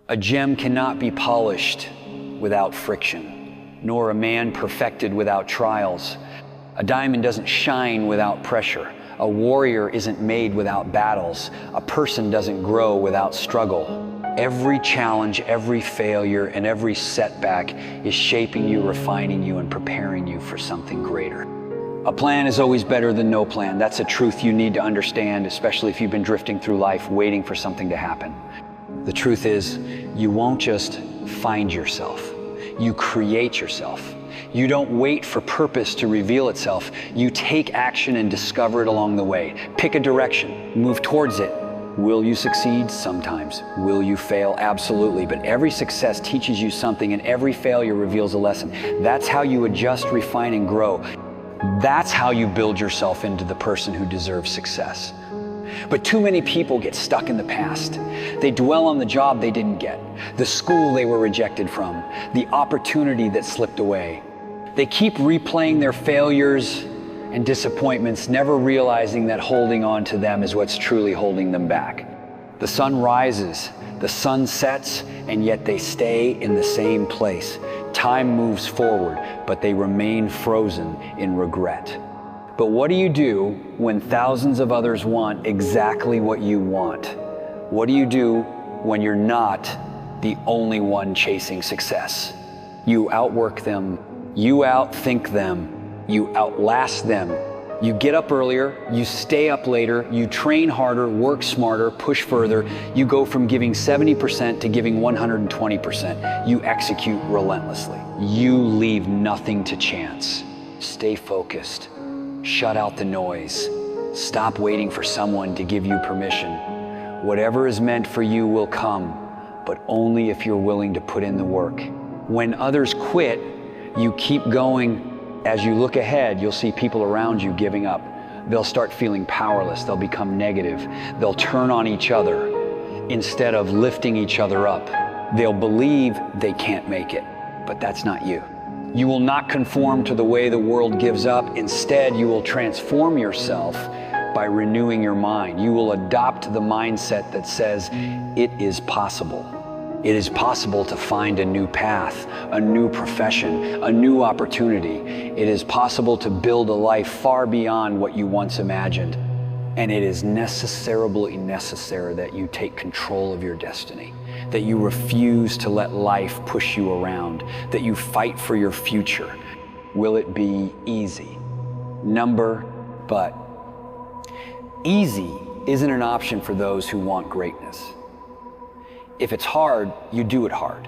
A gem cannot be polished without friction, nor a man perfected without trials. A diamond doesn't shine without pressure. A warrior isn't made without battles. A person doesn't grow without struggle. Every challenge, every failure, and every setback is shaping you, refining you, and preparing you for something greater. A plan is always better than no plan. That's a truth you need to understand, especially if you've been drifting through life waiting for something to happen. The truth is, you won't just find yourself. You create yourself. You don't wait for purpose to reveal itself. You take action and discover it along the way. Pick a direction, move towards it. Will you succeed? Sometimes. Will you fail? Absolutely. But every success teaches you something, and every failure reveals a lesson. That's how you adjust, refine, and grow. That's how you build yourself into the person who deserves success. But too many people get stuck in the past. They dwell on the job they didn't get, the school they were rejected from, the opportunity that slipped away. They keep replaying their failures and disappointments, never realizing that holding on to them is what's truly holding them back. The sun rises, the sun sets, and yet they stay in the same place. Time moves forward, but they remain frozen in regret. But what do you do when thousands of others want exactly what you want? What do you do when you're not the only one chasing success? You outwork them, you outthink them, you outlast them. You get up earlier, you stay up later, you train harder, work smarter, push further. You go from giving 70% to giving 120%. You execute relentlessly. You leave nothing to chance. Stay focused. Shut out the noise. Stop waiting for someone to give you permission. Whatever is meant for you will come, but only if you're willing to put in the work. When others quit, you keep going. As you look ahead, you'll see people around you giving up. They'll start feeling powerless. They'll become negative. They'll turn on each other instead of lifting each other up. They'll believe they can't make it, but that's not you. You will not conform to the way the world gives up. Instead, you will transform yourself by renewing your mind. You will adopt the mindset that says it is possible. It is possible to find a new path, a new profession, a new opportunity. It is possible to build a life far beyond what you once imagined. And it is necessarily necessary that you take control of your destiny, that you refuse to let life push you around, that you fight for your future. Will it be easy? But easy isn't an option for those who want greatness. If it's hard, you do it hard.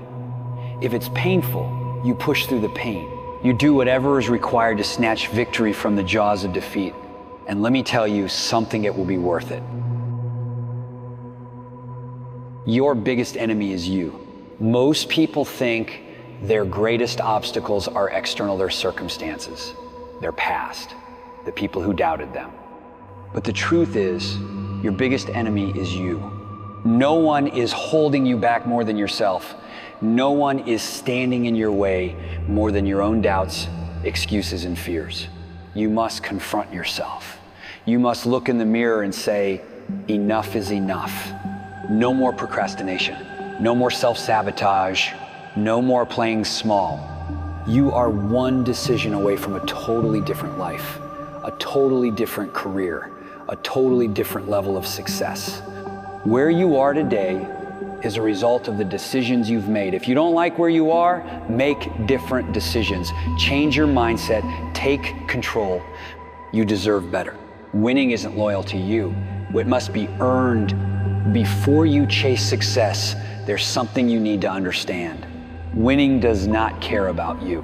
If it's painful, you push through the pain. You do whatever is required to snatch victory from the jaws of defeat. And let me tell you something, it will be worth it. Your biggest enemy is you. Most people think their greatest obstacles are external, their circumstances, their past, the people who doubted them. But the truth is, your biggest enemy is you. No one is holding you back more than yourself. No one is standing in your way more than your own doubts, excuses, and fears. You must confront yourself. You must look in the mirror and say, enough is enough. No more procrastination. No more self-sabotage. No more playing small. You are one decision away from a totally different life, a totally different career, a totally different level of success. Where you are today is a result of the decisions you've made. If you don't like where you are, make different decisions. Change your mindset, take control. You deserve better. Winning isn't loyal to you. It must be earned. Before you chase success, there's something you need to understand. Winning does not care about you.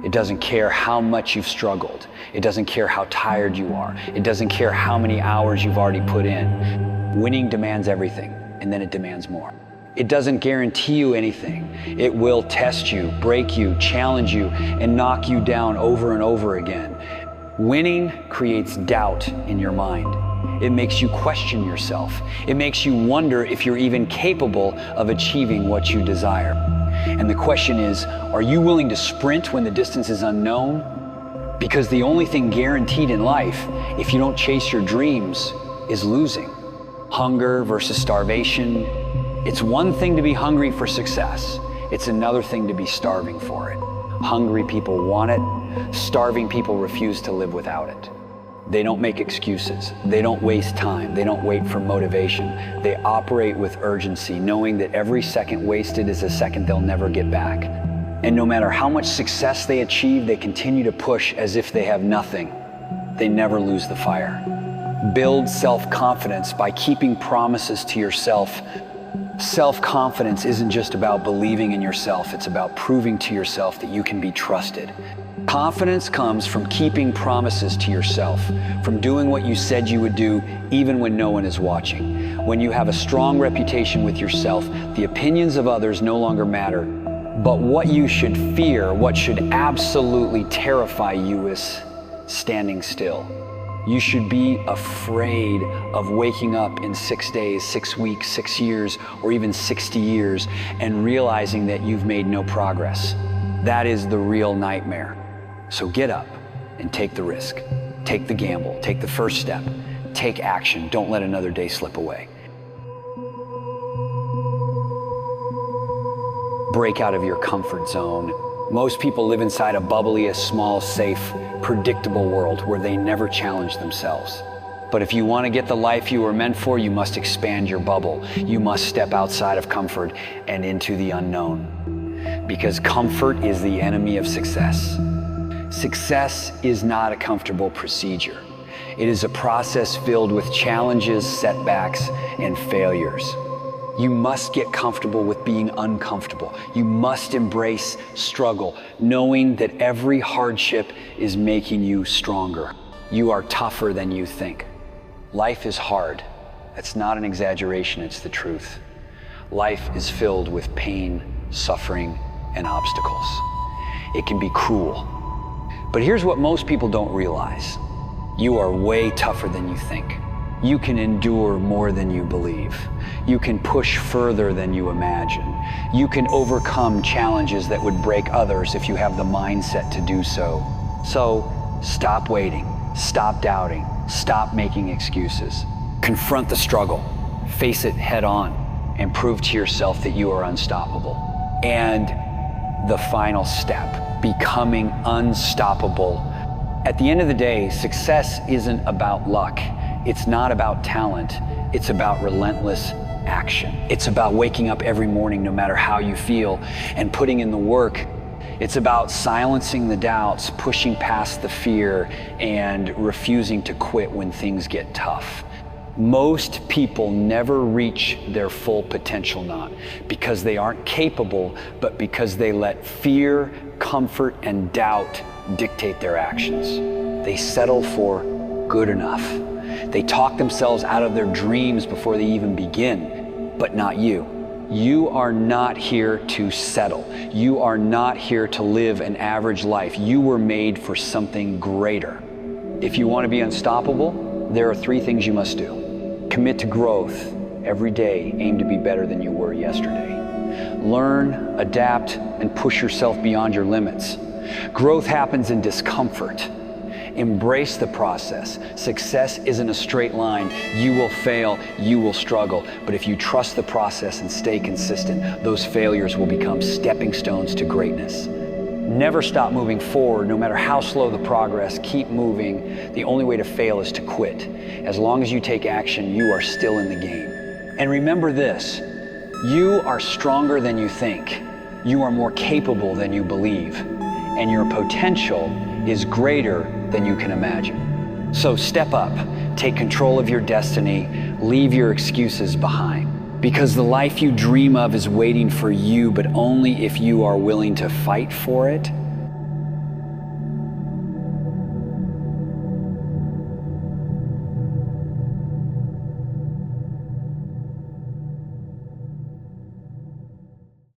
It doesn't care how much you've struggled. It doesn't care how tired you are. It doesn't care how many hours you've already put in. Winning demands everything, and then it demands more. It doesn't guarantee you anything. It will test you, break you, challenge you, and knock you down over and over again. Winning creates doubt in your mind. It makes you question yourself. It makes you wonder if you're even capable of achieving what you desire. And the question is, are you willing to sprint when the distance is unknown? Because the only thing guaranteed in life, if you don't chase your dreams, is losing. Hunger versus starvation, It's one thing to be hungry for success. It's another thing to be starving for it. Hungry people want it. Starving people refuse to live without it. They don't make excuses. They don't waste time. They don't wait for motivation. They operate with urgency, knowing that every second wasted is a second they'll never get back. And no matter how much success they achieve, they continue to push as if they have nothing. They never lose the fire. Build self-confidence by keeping promises to yourself. Self-confidence isn't just about believing in yourself. It's about proving to yourself that you can be trusted. Confidence comes from keeping promises to yourself, from doing what you said you would do even when no one is watching. When you have a strong reputation with yourself, the opinions of others no longer matter. But what you should fear, what should absolutely terrify you is standing still. You should be afraid of waking up in 6 days, 6 weeks, 6 years, or even 60 years and realizing that you've made no progress. That is the real nightmare. So get up and take the risk. Take the gamble. Take the first step. Take action. Don't let another day slip away. Break out of your comfort zone. Most people live inside a bubbly, small, safe, predictable world where they never challenge themselves. But if you want to get the life you were meant for, you must expand your bubble. You must step outside of comfort and into the unknown. Because comfort is the enemy of success. Success is not a comfortable procedure. It is a process filled with challenges, setbacks, and failures. You must get comfortable with being uncomfortable. You must embrace struggle, knowing that every hardship is making you stronger. You are tougher than you think. Life is hard. That's not an exaggeration, it's the truth. Life is filled with pain, suffering, and obstacles. It can be cruel. But here's what most people don't realize. You are way tougher than you think. You can endure more than you believe. You can push further than you imagine. You can overcome challenges that would break others if you have the mindset to do so. So stop waiting, stop doubting, stop making excuses. Confront the struggle, face it head on, and prove to yourself that you are unstoppable. And the final step, becoming unstoppable. At the end of the day, success isn't about luck. It's not about talent. It's about relentless action. It's about waking up every morning no matter how you feel and putting in the work. It's about silencing the doubts, pushing past the fear, and refusing to quit when things get tough. Most people never reach their full potential, not because they aren't capable, but because they let fear, comfort, and doubt dictate their actions. They settle for good enough. They talk themselves out of their dreams before they even begin, but not you. You are not here to settle. You are not here to live an average life. You were made for something greater. If you want to be unstoppable, there are 3 things you must do. Commit to growth. Every day, aim to be better than you were yesterday. Learn, adapt, and push yourself beyond your limits. Growth happens in discomfort. Embrace the process. Success isn't a straight line. You will fail, you will struggle. But if you trust the process and stay consistent, those failures will become stepping stones to greatness. Never stop moving forward, no matter how slow the progress. Keep moving. The only way to fail is to quit. As long as you take action, you are still in the game. And remember this, you are stronger than you think. You are more capable than you believe. And your potential is greater than you can imagine. So step up, take control of your destiny, leave your excuses behind. Because the life you dream of is waiting for you, but only if you are willing to fight for it